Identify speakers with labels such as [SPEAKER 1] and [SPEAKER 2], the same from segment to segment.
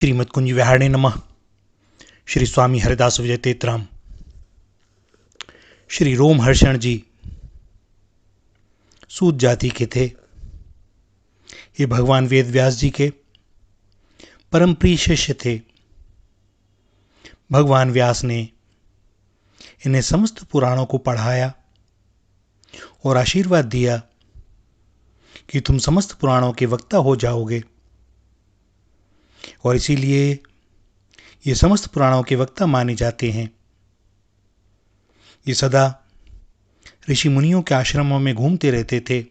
[SPEAKER 1] श्रीमद कुंज विहारणे नमः। श्री स्वामी हरिदास विजय तेतराम। श्री रोमहर्षण जी सूत जाति के थे। ये भगवान वेद व्यास जी के परम प्रिय शिष्य थे। भगवान व्यास ने इन्हें समस्त पुराणों को पढ़ाया और आशीर्वाद दिया कि तुम समस्त पुराणों के वक्ता हो जाओगे, और इसीलिए ये समस्त पुराणों के वक्ता माने जाते हैं। ये सदा ऋषि मुनियों के आश्रमों में घूमते रहते थे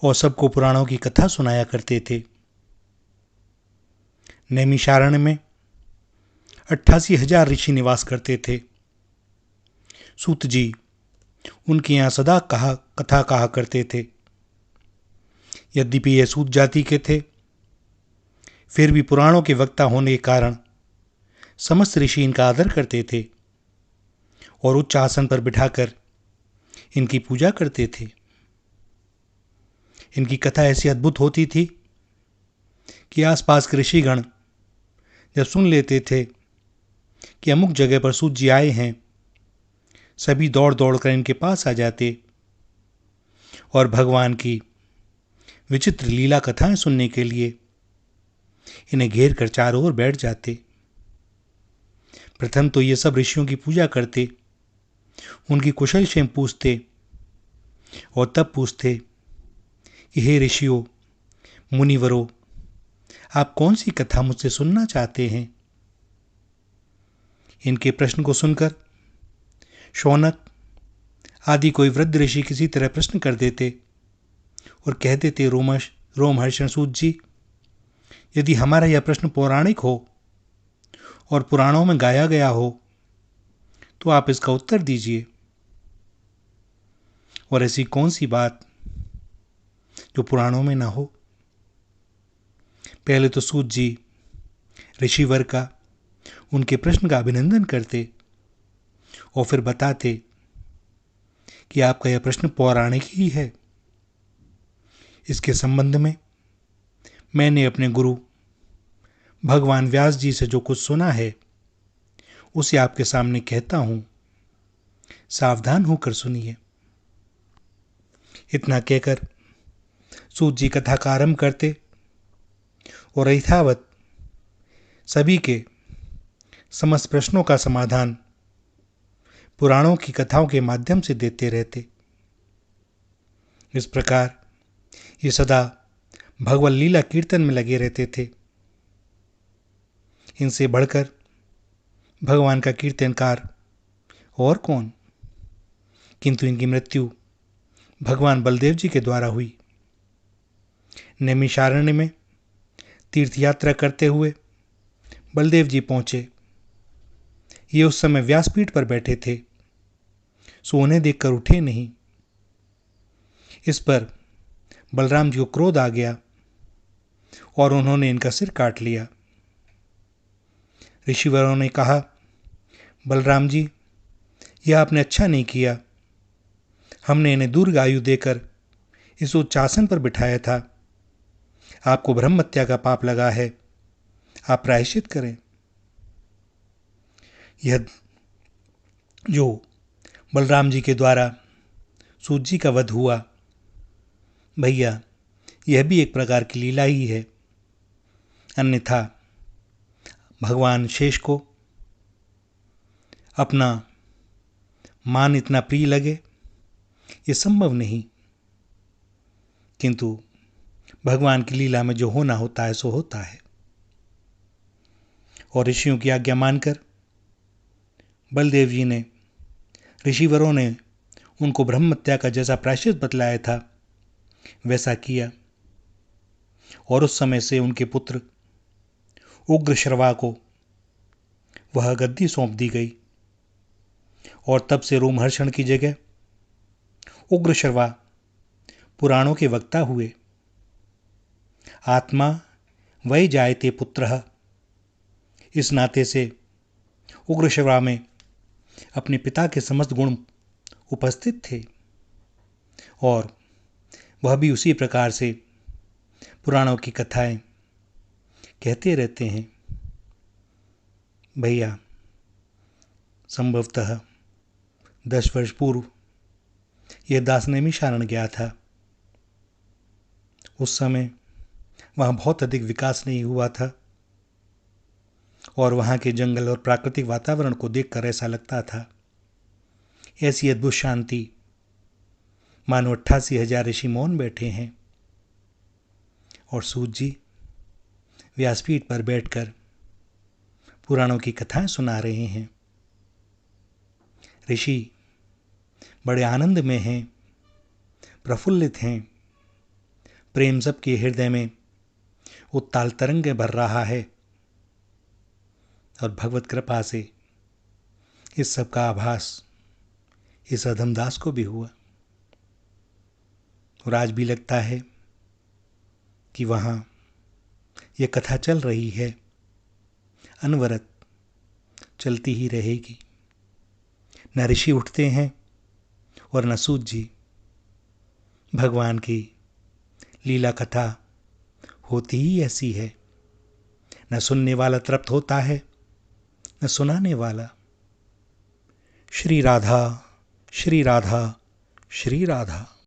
[SPEAKER 1] और सबको पुराणों की कथा सुनाया करते थे। नैमिषारण्य में 88,000 ऋषि निवास करते थे। सूत जी उनके यहाँ सदा कथा कहा करते थे। यद्यपि ये सूत जाति के थे, फिर भी पुराणों के वक्ता होने के कारण समस्त ऋषि इनका आदर करते थे और उच्च आसन पर बिठाकर इनकी पूजा करते थे। इनकी कथा ऐसी अद्भुत होती थी कि आसपास के ऋषिगण जब सुन लेते थे कि अमुक जगह पर सूत जी आए हैं, सभी दौड़ दौड़ कर इनके पास आ जाते और भगवान की विचित्र लीला कथाएं सुनने के लिए इन्हें घेर कर चारों ओर बैठ जाते। प्रथम तो ये सब ऋषियों की पूजा करते, उनकी कुशल क्षेम पूछते और तब पूछते कि हे ऋषियों, मुनिवरों, आप कौन सी कथा मुझसे सुनना चाहते हैं। इनके प्रश्न को सुनकर शौनक आदि कोई वृद्ध ऋषि किसी तरह प्रश्न कर देते और कह देते, रोमहर्षण सूत जी, यदि हमारा यह प्रश्न पौराणिक हो और पुराणों में गाया गया हो तो आप इसका उत्तर दीजिए। और ऐसी कौन सी बात जो पुराणों में ना हो। पहले तो सूत जी ऋषिवर का उनके प्रश्न का अभिनंदन करते और फिर बताते कि आपका यह प्रश्न पौराणिक ही है। इसके संबंध में मैंने अपने गुरु भगवान व्यास जी से जो कुछ सुना है उसे आपके सामने कहता हूं, सावधान होकर सुनिए। इतना कहकर सूत जी कथा का आरंभ करते और यथावत सभी के समस्त प्रश्नों का समाधान पुराणों की कथाओं के माध्यम से देते रहते। इस प्रकार ये सदा भगवत लीला कीर्तन में लगे रहते थे। इनसे बढ़कर भगवान का कीर्तनकार और कौन, किंतु इनकी मृत्यु भगवान बलदेव जी के द्वारा हुई। नैमिषारण्य में तीर्थ यात्रा करते हुए बलदेव जी पहुंचे। ये उस समय व्यासपीठ पर बैठे थे, सो उन्हें देखकर उठे नहीं। इस पर बलराम जी को क्रोध आ गया और उन्होंने इनका सिर काट लिया। ऋषिवरों ने कहा, बलराम जी, यह आपने अच्छा नहीं किया। हमने इन्हें दीर्घ आयु देकर इस उच्चासन पर बिठाया था। आपको ब्रह्महत्या का पाप लगा है, आप प्रायश्चित करें। यह जो बलराम जी के द्वारा सूत जी का वध हुआ, भैया, यह भी एक प्रकार की लीला ही है। अन्यथा भगवान शेष को अपना मान इतना प्रिय लगे, ये संभव नहीं। किंतु भगवान की लीला में जो होना होता है सो होता है। और ऋषियों की आज्ञा मानकर बलदेव जी ने, ऋषिवरों ने उनको ब्रह्महत्या का जैसा प्रायश्चित बतलाया था वैसा किया। और उस समय से उनके पुत्र उग्रश्रवा को वह गद्दी सौंप दी गई और तब से रोमहर्षण की जगह उग्रश्रवा पुराणों के वक्ता हुए। आत्मा वै जायते पुत्रः, इस नाते से उग्रश्रवा में अपने पिता के समस्त गुण उपस्थित थे और वह भी उसी प्रकार से पुराणों की कथाएं कहते रहते हैं। भैया, संभवतः 10 वर्ष पूर्व यह दासनेमी शरण गया था। उस समय वहाँ बहुत अधिक विकास नहीं हुआ था और वहाँ के जंगल और प्राकृतिक वातावरण को देखकर ऐसा लगता था ऐसी अद्भुत शांति, मानो 88,000 ऋषि मौन बैठे हैं और सूत जी व्यासपीठ पर बैठकर पुराणों की कथाएं सुना रहे हैं। ऋषि बड़े आनंद में हैं, प्रफुल्लित हैं। प्रेम सबके हृदय में उत्ताल तरंगे भर रहा है और भगवत कृपा से इस सब का आभास इस अधमदास को भी हुआ और आज भी लगता है कि वहाँ ये कथा चल रही है, अनवरत चलती ही रहेगी। न ऋषि उठते हैं और न सूत जी। भगवान की लीला कथा होती ही ऐसी है, न सुनने वाला तृप्त होता है न सुनाने वाला। श्री राधा, श्री राधा, श्री राधा।